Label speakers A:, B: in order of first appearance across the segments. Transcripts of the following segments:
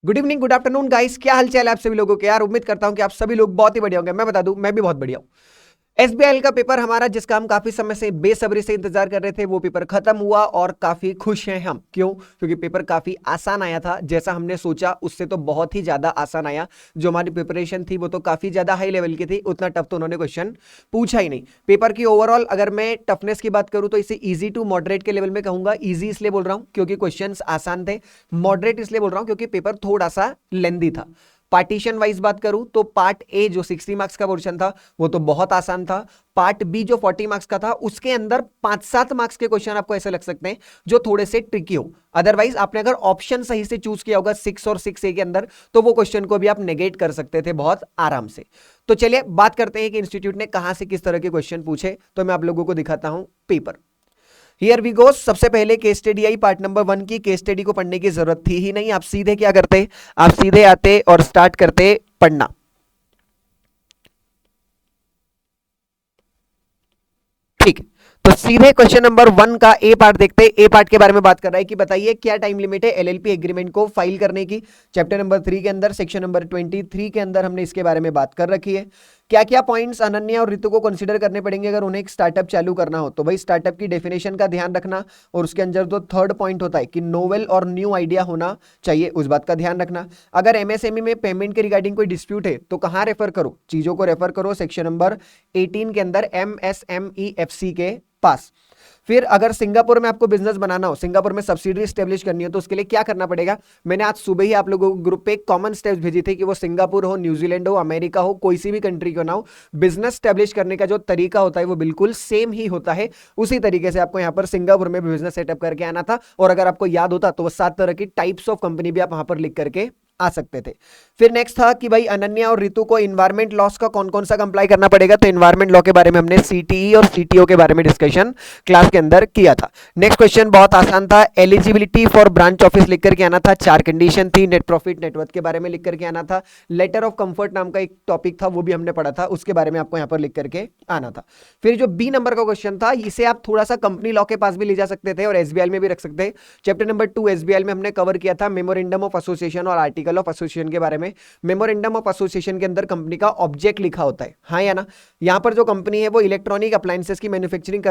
A: Good evening, good afternoon guys, क्या हालचाल है आप सभी लोगों के। यार उम्मीद करता हूं कि आप सभी लोग बहुत ही बढ़िया होंगे। मैं बता दूं, मैं भी बहुत बढ़िया हूं। एसबीआई का पेपर हमारा, जिसका हम काफी समय से बेसब्री से इंतजार कर रहे थे, वो पेपर खत्म हुआ और काफी खुश हैं हम। क्यों? क्योंकि पेपर काफी आसान आया था। जैसा हमने सोचा उससे तो बहुत ही ज्यादा आसान आया। जो हमारी प्रिपरेशन थी वो तो काफी ज्यादा हाई लेवल की थी, उतना टफ तो उन्होंने क्वेश्चन पूछा ही नहीं। पेपर की ओवरऑल अगर मैं टफनेस की बात करूं तो इसे इजी टू मॉडरेट के लेवल में कहूंगा। इजी इसलिए बोल रहा हूं क्योंकि क्वेश्चंस आसान थे। मॉडरेट इसलिए बोल रहा हूं क्योंकि पेपर थोड़ा सा लेंदी था। पार्टीशन वाइज बात करूं तो पार्ट ए जो 60 मार्क्स का पोर्शन था वो तो बहुत आसान था। पार्ट बी जो 40 मार्क्स का था उसके अंदर 5-7 मार्क्स के क्वेश्चन आपको ऐसे लग सकते हैं जो थोड़े से ट्रिकी हो। अदरवाइज आपने अगर ऑप्शन सही से चूज किया होगा 6 और 6A के अंदर तो वो क्वेश्चन को भी आप नेगेट कर सकते थे बहुत आराम से। तो चलिए बात करते हैं कि इंस्टीट्यूट ने कहां से किस तरह के क्वेश्चन पूछे। तो मैं आप लोगों को दिखाता हूं पेपर। Here we go. सबसे पहले case study I part number 1 की। केस स्टडी को पढ़ने की जरूरत थी ही नहीं। आप सीधे क्या करते, आप सीधे आते और स्टार्ट करते पढ़ना। ठीक है, तो सीधे क्वेश्चन नंबर 1 का ए पार्ट देखते हैं। ए पार्ट के बारे में बात कर रहा है कि बताइए क्या टाइम लिमिट है एलएलपी एग्रीमेंट को फाइल करने की। चैप्टर नंबर 3 के अंदर सेक्शन नंबर 23 के अंदर हमने इसके बारे में बात कर रखी है। क्या क्या पॉइंट्स अनन्या और ऋतु को कंसीडर करने पड़ेंगे अगर उन्हें एक स्टार्टअप चालू करना हो। तो भाई स्टार्टअप की डेफिनेशन का ध्यान रखना, और उसके अंदर जो थर्ड पॉइंट होता है कि नोवेल और न्यू आइडिया होना चाहिए, उस बात का ध्यान रखना। अगर एमएसएमई में पेमेंट के रिगार्डिंग कोई डिस्प्यूट है तो कहां रेफर करो, चीजों को रेफर करो सेक्शन नंबर 18 के अंदर एमएसएमईएफसी के पास। फिर अगर सिंगापुर में आपको बिजनेस बनाना हो, सिंगापुर में सब्सिडरी स्टेब्लिश करनी हो, तो उसके लिए क्या करना पड़ेगा। मैंने आज सुबह ही आप लोगों को ग्रुप पे कॉमन स्टेप्स भेजी थी कि वो सिंगापुर हो, न्यूजीलैंड हो, अमेरिका हो, कोई सी भी कंट्री क्यों ना हो, बिजनेस स्टेब्लिश करने का जो तरीका होता है वो बिल्कुल सेम ही होता है। उसी तरीके से आपको यहाँ पर सिंगापुर में बिजनेस सेटअप करके आना था। और अगर आपको याद होता तो वो 7 तरह की टाइप्स ऑफ कंपनी भी आप वहां पर लिख करके आ सकते थे। फिर नेक्स्ट था कि भाई अनन्या और ऋतु को इन्वायरमेंट लॉस का कौन कौन सा कंप्लाई करना पड़ेगा। तो इन्वायरमेंट लॉ के बारे में हमने सीटीई और सीटीओ के बारे में डिस्कशन क्लास के अंदर किया था। नेक्स्ट क्वेश्चन बहुत आसान था। एलिजिबिलिटी फॉर ब्रांच ऑफिस लिख करके आना था। 4 कंडीशन थी। नेट प्रॉफिट नेटवर्थ के बारे में लिख करके आना था। लेटर ऑफ कंफर्ट नाम का एक टॉपिक था, वो भी हमने पढ़ा था, उसके बारे में आपको यहाँ पर लिख करके आना था। फिर जो बी नंबर का क्वेश्चन था, इसे आप थोड़ा सा कंपनी लॉ के पास भी ले जा सकते थे और एसबीआई में भी रख सकते हैं। चैप्टर नंबर 2 एसबीआई में हमने कवर किया था मेमोरेंडम ऑफ एसोसिएशन और आर्टिकल ऑफ एसोसिएशन के बारे में। मेमोरेंडम ऑफ एसोसिएशन के अंदर कंपनी का ऑब्जेक्ट लिखा होता है, हाँ या ना। यहां पर जो कंपनी है वो इलेक्ट्रॉनिक अप्लायंसेस की मैन्युफैक्चरिंग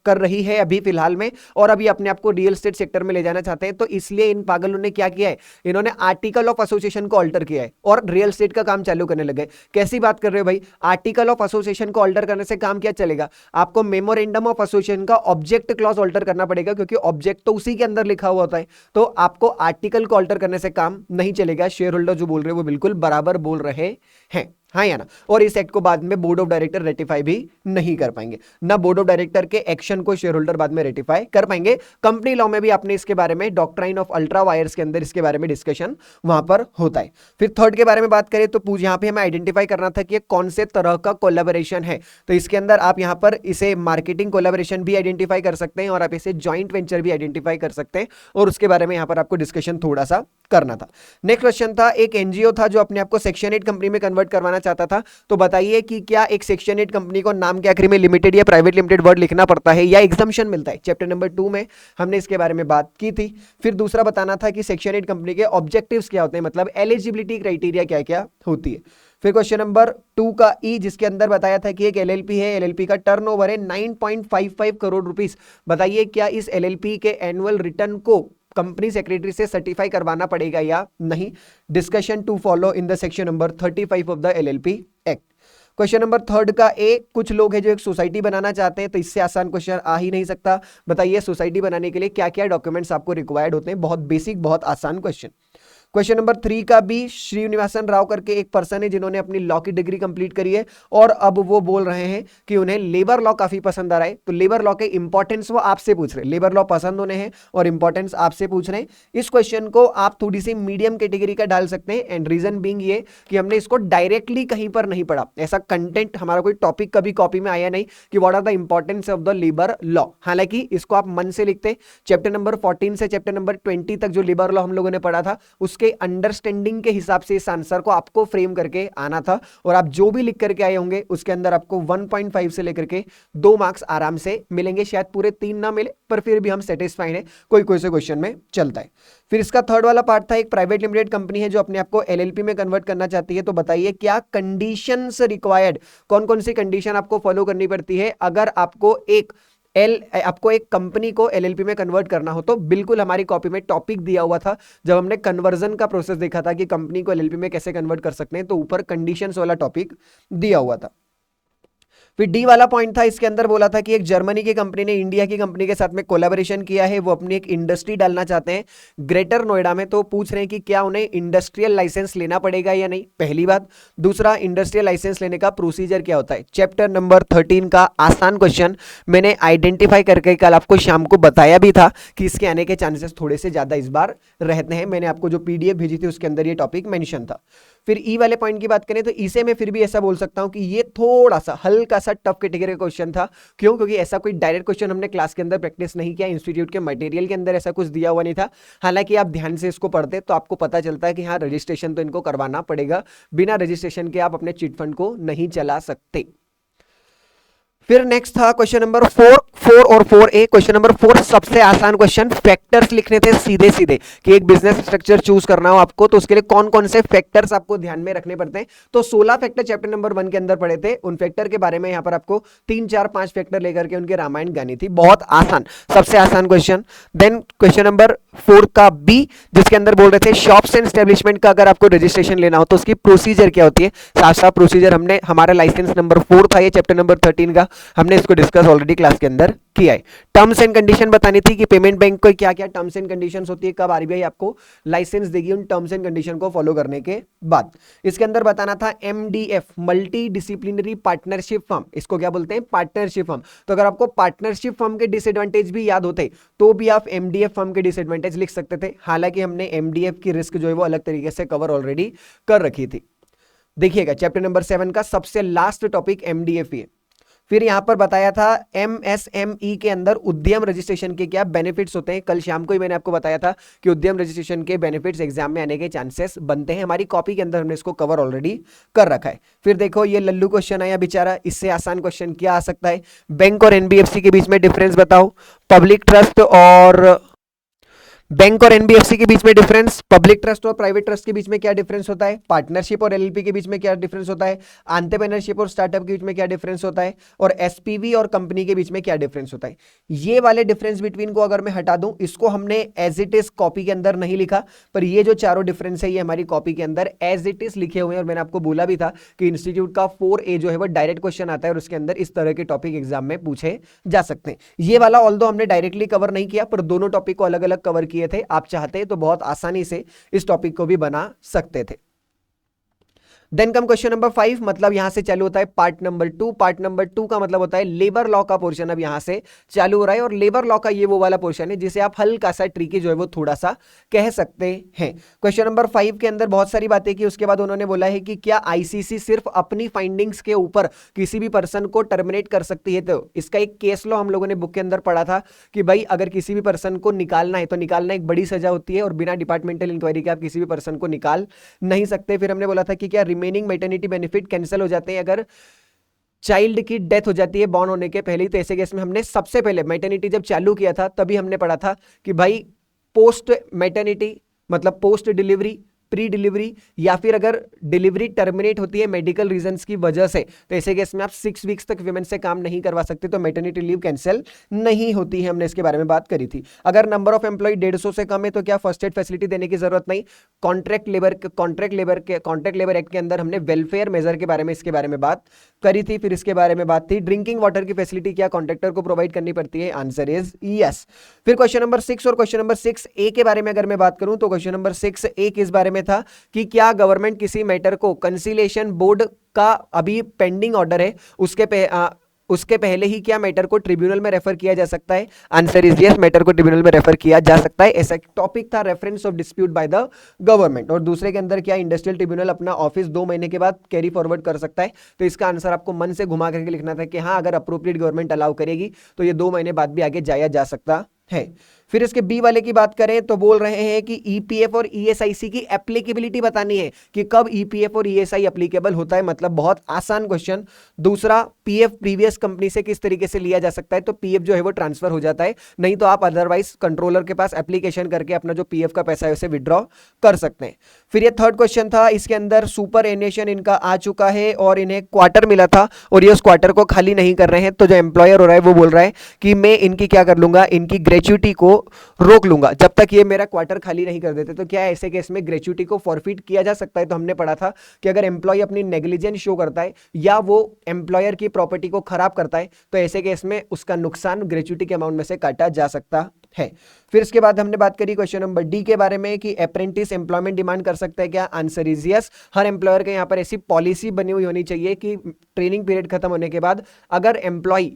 A: कर रही है अभी फिलहाल में, और अभी अपने आप को रियल एस्टेट सेक्टर में ले जाना चाहते हैं। तो इसलिए इन पागलों ने क्या किया है, इन्होंने आर्टिकल ऑफ एसोसिएशन को अल्टर किया है और रियल एस्टेट का काम चालू करने लगे। कैसी बात कर रहे हो भाई, आर्टिकल ऑफ एसोसिएशन को अल्टर करने से काम क्या चलेगा, आपको मेमोरेंडम ऑफ एसोसिएशन का ऑब्जेक्ट क्लॉज अल्टर करना पड़ेगा, क्योंकि ऑब्जेक्ट तो उसी के अंदर लिखा हुआ होता है। तो आपको आर्टिकल को अल्टर करने से काम नहीं चलेगा। शेयर होल्डर जो बोल रहे हैं वो बिल्कुल बराबर बोल रहे हैं, हाँ या ना। और इस एक्ट को बाद में बोर्ड ऑफ डायरेक्टर रेटिफाई भी नहीं कर पाएंगे, ना बोर्ड ऑफ डायरेक्टर के एक्शन को शेयर होल्डर बाद में रेटिफाई कर पाएंगे। कंपनी लॉ में भी आपने इसके बारे में डॉक्ट्राइन ऑफ अल्ट्रा वायर्स के अंदर इसके बारे में डिस्कशन वहां पर होता है। फिर थर्ड के बारे में बात करें तो यहां पे हमें आइडेंटिफाई करना था कि ये कौन से तरह का कोलैबोरेशन है। तो इसके अंदर आप यहां पर इसे मार्केटिंग कोलैबोरेशन भी आइडेंटिफाई कर सकते हैं और आप इसे जॉइंट वेंचर भी आइडेंटिफाई कर सकते हैं, और उसके बारे में यहां पर आपको डिस्कशन थोड़ा सा करना था। नेक्स्ट क्वेश्चन था, एक एनजीओ था जो अपने आप को सेक्शन 8 कंपनी में कन्वर्ट करवाना चाहता था। तो बताइए कि क्या एक सेक्शन 8 कंपनी को नाम के आखिर में लिमिटेड या प्राइवेट लिमिटेड वर्ड लिखना पड़ता है या एग्जम्पशन मिलता है। चैप्टर नंबर 2 में हमने इसके बारे में बात की थी। फिर दूसरा बताना था कि सेक्शन 8 कंपनी के ऑब्जेक्टिव्स क्या होते हैं, मतलब एलिजिबिलिटी क्राइटेरिया क्या क्या होती है। फिर क्वेश्चन नंबर 2 का ई, जिसके अंदर बताया था कि एक एलएलपी है, एलएलपी का टर्नओवर है 9.55 करोड़ रुपीस। बताइए क्या इस एलएलपी के एनुअल रिटर्न को कंपनी सेक्रेटरी से सर्टिफाई करवाना पड़ेगा या नहीं। Discussion to follow in the section number 35 of the LLP act. Question number third का ए, कुछ लोग हैं जो एक सोसाइटी बनाना चाहते हैं, तो इससे आसान क्वेश्चन आ ही नहीं सकता। बताइए सोसाइटी बनाने के लिए क्या क्या डॉक्यूमेंट्स आपको रिक्वायर्ड होते हैं। बहुत बेसिक, बहुत आसान क्वेश्चन। क्वेश्चन नंबर 3 का भी, श्रीनिवासन राव करके एक पर्सन है जिन्होंने अपनी लॉ की डिग्री कंप्लीट करी है और अब वो बोल रहे हैं कि उन्हें लेबर लॉ काफी पसंद आ रहा है। तो लेबर लॉ के इंपॉर्टेंस वो आपसे पूछ रहे हैं, लेबर लॉ पसंद उन्हें है और इंपॉर्टेंस आपसे पूछ रहे हैं। इस क्वेश्चन को आप थोड़ी सी मीडियम कैटेगरी का डाल सकते हैं, एंड रीजन बीइंग ये कि हमने इसको डायरेक्टली कहीं पर नहीं पढ़ा, ऐसा कंटेंट हमारा कोई टॉपिक कभी कॉपी में आया नहीं कि what are the importance of the labour law. हालांकि इसको आप मन से लिखते, चैप्टर नंबर 14 से चैप्टर नंबर 20 तक जो लेबर लॉ हम लोगों ने पढ़ा था उसके अंडरस्टैंडिंग के हिसाब से इस आंसर को आपको फ्रेम करके आना था, और आप जो भी लिख करके आए होंगे उसके अंदर आपको 1.5 से लेकर के 2 मार्क्स आराम से मिलेंगे। शायद पूरे 3 ना मिले, पर फिर भी हम सेटिस्फाइड है, कोई कोई से क्वेश्चन में चलता है। फिर इसका थर्ड वाला पार्ट था, एक प्राइवेट लिमिटेड कंपनी है जो अपने आप को एलएलपी में कन्वर्ट करना चाहती है, तो बताइए क्या कंडीशंस रिक्वायर्ड, कौन कौन सी कंडीशन आपको फॉलो करनी पड़ती है अगर आपको एक कंपनी को एलएलपी में कन्वर्ट करना हो। तो बिल्कुल हमारी कॉपी में टॉपिक दिया हुआ था जब हमने कन्वर्जन का प्रोसेस देखा था कि कंपनी को एलएलपी में कैसे कन्वर्ट कर सकते हैं, तो ऊपर कंडीशंस वाला टॉपिक दिया हुआ था। फिर डी वाला पॉइंट था, इसके अंदर बोला था कि एक जर्मनी की कंपनी ने इंडिया की कंपनी के साथ में कोलैबोरेशन किया है, वो अपनी एक इंडस्ट्री डालना चाहते हैं ग्रेटर नोएडा में। तो पूछ रहे हैं कि क्या उन्हें इंडस्ट्रियल लाइसेंस लेना पड़ेगा या नहीं, पहली बात। दूसरा, इंडस्ट्रियल लाइसेंस लेने का प्रोसीजर क्या होता है। चैप्टर नंबर 13 का आसान क्वेश्चन मैंने आइडेंटिफाई करके कल आपको शाम को बताया भी था कि इसके आने के चांसेस थोड़े से ज्यादा इस बार रहते हैं। मैंने आपको जो पीडीएफ भेजी थी उसके अंदर ये टॉपिक मेंशन था। फिर ई वाले पॉइंट की बात करें तो इसे मैं फिर भी ऐसा बोल सकता हूं कि ये थोड़ा सा हल्का सा टफ कैटेगरी का क्वेश्चन था। क्यों? क्योंकि ऐसा कोई डायरेक्ट क्वेश्चन हमने क्लास के अंदर प्रैक्टिस नहीं किया, इंस्टीट्यूट के मटेरियल के अंदर ऐसा कुछ दिया हुआ नहीं था। हालांकि आप ध्यान से इसको पढ़ते तो आपको पता चलता है कि हाँ, रजिस्ट्रेशन तो इनको करवाना पड़ेगा, बिना रजिस्ट्रेशन के आप अपने चिट फंड को नहीं चला सकते। फिर नेक्स्ट था क्वेश्चन नंबर 4 और 4A। क्वेश्चन नंबर 4 सबसे आसान क्वेश्चन, फैक्टर्स लिखने थे सीधे सीधे कि एक बिजनेस स्ट्रक्चर चूज करना हो आपको तो उसके लिए कौन कौन से फैक्टर्स आपको ध्यान में रखने पड़ते हैं। तो 16 फैक्टर चैप्टर नंबर 1 के अंदर पढ़े थे, उन फैक्टर के बारे में यहां पर आपको 3 4 5 फैक्टर लेकर के उनके रामायण गानी थी। बहुत आसान, सबसे आसान क्वेश्चन। देन क्वेश्चन नंबर 4 का बी, जिसके अंदर बोल रहे थे शॉप्स एंड एस्टेब्लिशमेंट का अगर आपको रजिस्ट्रेशन लेना हो तो उसकी प्रोसीजर क्या होती है। साफ साफ प्रोसीजर हमने, हमारा लाइसेंस नंबर 4 था ये चैप्टर नंबर 13 का, हमने इसको डिस्कस ऑलरेडी क्लास के अंदर किया है। टर्म्स एंड कंडीशन बतानी थी कि पेमेंट बैंक को क्या क्या टर्म्स एंड कंडीशंस होती है, कब आरबीआई आपको लाइसेंस देगी उन टर्म्स एंड कंडीशन को फॉलो करने के बाद। इसके अंदर बताना था MDF, multi disciplinary partnership firm, इसको क्या बोलते हैं, पार्टनरशिप फर्म। तो अगर आपको पार्टनरशिप फर्म के डिसएडवांटेज भी याद होते तो भी आप एमडीएफ फर्म के डिसएडवांटेज लिख सकते थे। हालांकि हमने एमडीएफ की रिस्क जो है वो अलग तरीके से कवर ऑलरेडी कर रखी थी। देखिएगा चैप्टर नंबर 7 का सबसे लास्ट टॉपिक एमडीएफ ही है। फिर यहां पर बताया था एमएसएमई के अंदर उद्यम रजिस्ट्रेशन के क्या बेनिफिट्स होते हैं। कल शाम को ही मैंने आपको बताया था कि उद्यम रजिस्ट्रेशन के बेनिफिट्स एग्जाम में आने के चांसेस बनते हैं। हमारी कॉपी के अंदर हमने इसको कवर ऑलरेडी कर रखा है। फिर देखो ये लल्लू क्वेश्चन आया बेचारा, इससे आसान क्वेश्चन क्या आ सकता है। बैंक और एनबीएफसी के बीच में डिफरेंस बताओ। पब्लिक ट्रस्ट और बैंक और एनबीएफसी के बीच में डिफरेंस, पब्लिक ट्रस्ट और प्राइवेट ट्रस्ट के बीच में क्या डिफरेंस होता है, पार्टनरशिप और एलएलपी के बीच में क्या डिफरेंस होता है, एंटरप्रेन्योरशिप और स्टार्टअप के बीच में क्या डिफरेंस होता है, और एसपीवी और कंपनी के बीच में क्या डिफरेंस होता है। ये वाले डिफरेंस बिटवीन को अगर मैं हटा दूं, इसको हमने एज इट इज कॉपी के अंदर नहीं लिखा, पर ये जो चारों डिफरेंस है ये हमारी कॉपी के अंदर एज इट इज लिखे हुए हैं। और मैंने आपको बोला भी था कि इंस्टीट्यूट का 4A जो है वो डायरेक्ट क्वेश्चन आता है और उसके अंदर इस तरह के टॉपिक एग्जाम में पूछे जा सकते हैं। ये वाला ऑल्दो हमने डायरेक्टली कवर नहीं किया, पर दोनों टॉपिक को अलग अलग कवर किए थे। आप चाहते तो बहुत आसानी से इस टॉपिक को भी बना सकते थे। देन कम क्वेश्चन नंबर 5, मतलब यहां से चालू होता है पार्ट नंबर 2। पार्ट नंबर 2 का मतलब होता है लेबर लॉ का पोर्शन अब यहां से चालू हो रहा है। और लेबर लॉ का ये वो वाला पोर्शन है जिसे आप हल्का सा ट्रिकी जो है वो थोड़ा सा कह सकते हैं। क्वेश्चन नंबर 5 के अंदर बहुत सारी बातें की, उसके बाद उन्होंने बोला है कि क्या आईसीसी सिर्फ अपनी फाइंडिंग्स के ऊपर किसी भी पर्सन को टर्मिनेट कर सकती है। तो इसका एक केस लॉ हम लोगों ने बुक के अंदर पढ़ा था कि भाई अगर किसी भी पर्सन को निकालना है तो निकालना एक बड़ी सजा होती है और बिना डिपार्टमेंटल इंक्वायरी के आप किसी भी पर्सन को निकाल नहीं सकते। फिर हमने बोला था कि क्या रिमेनिंग मैटरनिटी बेनिफिट कैंसिल हो जाते हैं अगर चाइल्ड की डेथ हो जाती है बॉर्न होने के पहले। तो ऐसे केस में हमने सबसे पहले मैटरनिटी जब चालू किया था तभी हमने पढ़ा था कि भाई पोस्ट मैटरनिटी मतलब पोस्ट डिलीवरी, प्री डिलीवरी, या फिर अगर डिलीवरी टर्मिनेट होती है मेडिकल रीजंस की वजह से तो ऐसे केस में आप 6 वीक्स तक विमेन से काम नहीं करवा सकते, तो मैटरनिटी लीव कैंसिल नहीं होती है। हमने इसके बारे में बात करी थी। अगर नंबर ऑफ एम्प्लॉय 150 से कम है तो क्या फर्स्ट एड फैसिलिटी देने की जरूरत नहीं। कॉन्ट्रैक्ट लेबर एक्ट के अंदर हमने वेलफेयर मेजर के बारे में इसके बारे में बात करी थी। फिर इसके बारे में बात थी ड्रिंकिंग वाटर की फैसिलिटी क्या कॉन्ट्रैक्टर को प्रोवाइड करनी पड़ती है, आंसर इज यस। फिर क्वेश्चन नंबर 6 और क्वेश्चन नंबर 6A के बारे में अगर मैं बात करूं तो क्वेश्चन नंबर 6A किस बारे में था कि क्या गवर्नमेंट किसी मैटर को कंसिलिएशन बोर्ड का अभी पेंडिंग ऑर्डर है उसके पहले ही क्या मैटर को ट्रिब्यूनल में रेफर किया जा सकता है, आंसर इज यस, मैटर को ट्रिब्यूनल में रेफर किया जा सकता है। ऐसा टॉपिक था reference of dispute by the government. और दूसरे के अंदर क्या इंडस्ट्रियल ट्रिब्यूनल अपना ऑफिस 2 महीने के बाद कैरी फॉरवर्ड कर सकता है। तो इसका आंसर आपको मन से घुमा करके लिखना था कि हाँ अगर अप्रोप्रिएट गवर्नमेंट अलाउ करेगी तो ये 2 महीने बाद भी आगे जाया जा सकता है। फिर इसके बी वाले की बात करें तो बोल रहे हैं कि ईपीएफ और ईएसआईसी की एप्लीकेबिलिटी बतानी है कि कब ईपीएफ और ईएसआई एप्लीकेबल होता है, मतलब बहुत आसान क्वेश्चन। दूसरा, पीएफ प्रीवियस कंपनी से किस तरीके से लिया जा सकता है, तो पीएफ जो है वो ट्रांसफर हो जाता है, नहीं तो आप अदरवाइज कंट्रोलर के पास एप्लीकेशन करके अपना जो पीएफ का पैसा है उसे विड्रॉ कर सकते हैं। फिर ये थर्ड क्वेश्चन था, इसके अंदर सुपर एनेशन इनका आ चुका है और इन्हें क्वार्टर मिला था और ये उस क्वार्टर को खाली नहीं कर रहे हैं, तो जो एम्प्लॉयर हो रहा है वो बोल रहा है कि मैं इनकी क्या कर लूंगा, इनकी ग्रेच्युटी को रोक लूंगा जब तक ये मेरा क्वार्टर खाली नहीं कर देते। तो क्या ऐसे केस में ग्रेच्युटी को फॉरफिट किया जा सकता है? तो हमने पढ़ा था कि अगर एम्प्लॉय अपनी नेग्लिजेंस शो करता है या वो एम्प्लॉयर की प्रॉपर्टी को खराब करता है तो ऐसे केस में उसका नुकसान ग्रेच्युटी के अमाउंट में से काटा जा सकता है। फिर इसके बाद हमने बात करी क्वेश्चन नंबर डी के बारे में कि अप्रेंटिस एम्प्लॉयमेंट डिमांड कर सकता है क्या? Answer is yes. Her employer के यहाँ पर ऐसी पॉलिसी बनी हुई होनी चाहिए कि ट्रेनिंग पीरियड खत्म होने के बाद अगर एम्प्लॉय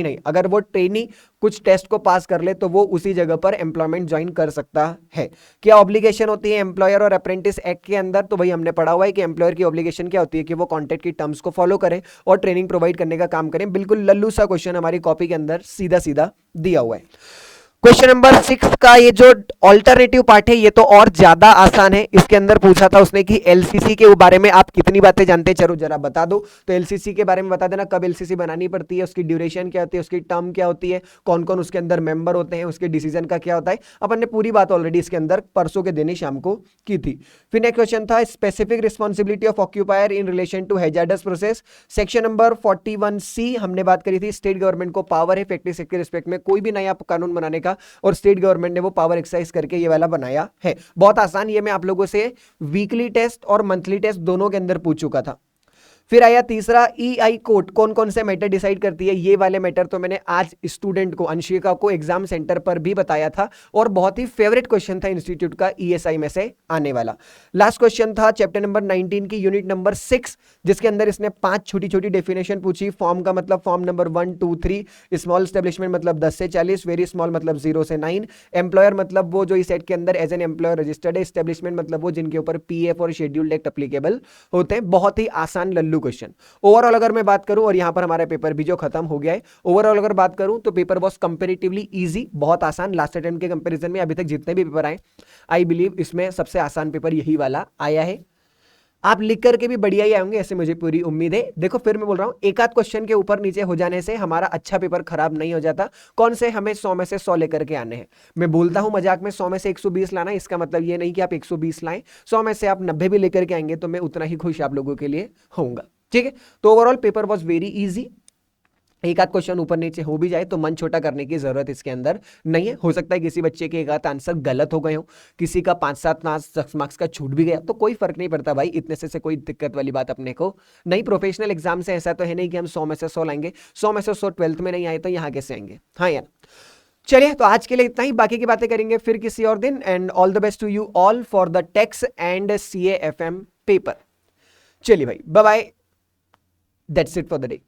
A: नहीं, अगर वो ट्रेनी कुछ टेस्ट को पास कर ले तो वो उसी जगह पर एम्प्लॉयमेंट ज्वाइन कर सकता है। क्या ऑब्लिगेशन होती है एम्प्लॉयर और अप्रेंटिस एक्ट के अंदर? तो भाई हमने पढ़ा हुआ है कि एम्प्लॉयर की ऑब्लिगेशन क्या होती है कि वो कॉन्ट्रैक्ट की टर्म्स को फॉलो करें और ट्रेनिंग प्रोवाइड करने का काम करें। बिल्कुल लल्लू सा क्वेश्चन हमारी कॉपी के अंदर सीधा सीधा दिया हुआ है। क्वेश्चन नंबर 6 का ये जो ऑल्टरनेटिव पार्ट है ये तो और ज्यादा आसान है। इसके अंदर पूछा था उसने कि एलसीसी के बारे में आप कितनी बातें जानते हैं, चलो जरा बता दो। तो एलसीसी के बारे में बता देना, कब एलसीसी बनानी पड़ती है, उसकी ड्यूरेशन क्या होती है, उसकी टर्म क्या होती है, कौन कौन उसके अंदर मेंबर होते हैं, उसके डिसीजन का क्या होता है। अपन ने पूरी बात ऑलरेडी इसके अंदर परसों के दिन ही शाम को की थी। फिर नेक्स्ट क्वेश्चन था specific responsibility of occupier in relation to hazardous process. Section number 41C हमने बात करी थी, स्टेट गवर्नमेंट को पावर है फैक्ट्री सेक्टर के रिस्पेक्ट में कोई भी नया कानून बनाने का और स्टेट गवर्नमेंट ने वो पावर एक्सरसाइज करके ये वाला बनाया है। बहुत आसान, ये मैं आप लोगों से वीकली टेस्ट और मंथली टेस्ट दोनों के अंदर पूछ चुका था। फिर आया तीसरा, ईआई कोर्ट कौन कौन से मैटर डिसाइड करती है। ये वाले मैटर तो मैंने आज स्टूडेंट को अंशिका को एग्जाम सेंटर पर भी बताया था और बहुत ही फेवरेट क्वेश्चन था इंस्टीट्यूट का ईएसआई में से आने वाला। लास्ट क्वेश्चन था चैप्टर नंबर 19 की यूनिट नंबर 6 जिसके अंदर इसने 5 छोटी छोटी डेफिनेशन पूछी। फॉर्म का मतलब फॉर्म नंबर 1 2 3, स्मॉल एस्टेब्लिशमेंट मतलब 10 से 40, वेरी स्मॉल मतलब 0 से 9, एम्प्लॉयर मतलब वो जो इस सेट के अंदर एज एन एम्प्लॉयर रजिस्टर्ड है, एस्टेब्लिशमेंट मतलब वो जिनके ऊपर पीएफ और शेड्यूल्ड एक्ट एप्लीकेबल होते हैं। बहुत ही आसान लल्लू क्वेश्चन। ओवरऑल अगर मैं बात करूं, और यहां पर हमारा पेपर भी जो खत्म हो गया है, ओवरऑल अगर बात करूं तो पेपर वॉज कंपैरेटिवली इजी, बहुत आसान। लास्ट अटेम्प्ट के कंपैरिजन में अभी तक जितने भी पेपर आए आई बिलीव इसमें सबसे आसान पेपर यही वाला आया है। आप लिख करके भी बढ़िया ही आएंगे ऐसे मुझे पूरी उम्मीद है। देखो फिर मैं बोल रहा हूं, एक आध क्वेश्चन के ऊपर नीचे हो जाने से हमारा अच्छा पेपर खराब नहीं हो जाता। कौन से हमें 100 में से 100 लेकर के आने हैं। मैं बोलता हूं मजाक में 100 में से 120 लाना, इसका मतलब ये नहीं कि आप 120 लाएं, 100 में से आप 90 भी लेकर के आएंगे तो मैं उतना ही खुश आप लोगों के लिए होऊंगा। ठीक है, तो overall paper was very easy. एक आध क्वेश्चन ऊपर नीचे हो भी जाए तो मन छोटा करने की जरूरत इसके अंदर नहीं है। हो सकता है किसी बच्चे के एक आध आंसर गलत हो गए हो, किसी का 5-7 मार्क्स का छूट भी गया, तो कोई फर्क नहीं पड़ता भाई, इतने से कोई दिक्कत वाली बात अपने को नहीं। प्रोफेशनल एग्जाम से ऐसा तो है नहीं कि हम 100 में से 100 लाएंगे, 100 में से 100 12th में नहीं आए तो यहाँ कैसे आएंगे। हाँ यार, चलिए तो आज के लिए इतना ही, बाकी की बातें करेंगे फिर किसी और दिन। And all the best to you all for the tax and CA FM paper. चलिए भाई, bye bye, that's it for the day.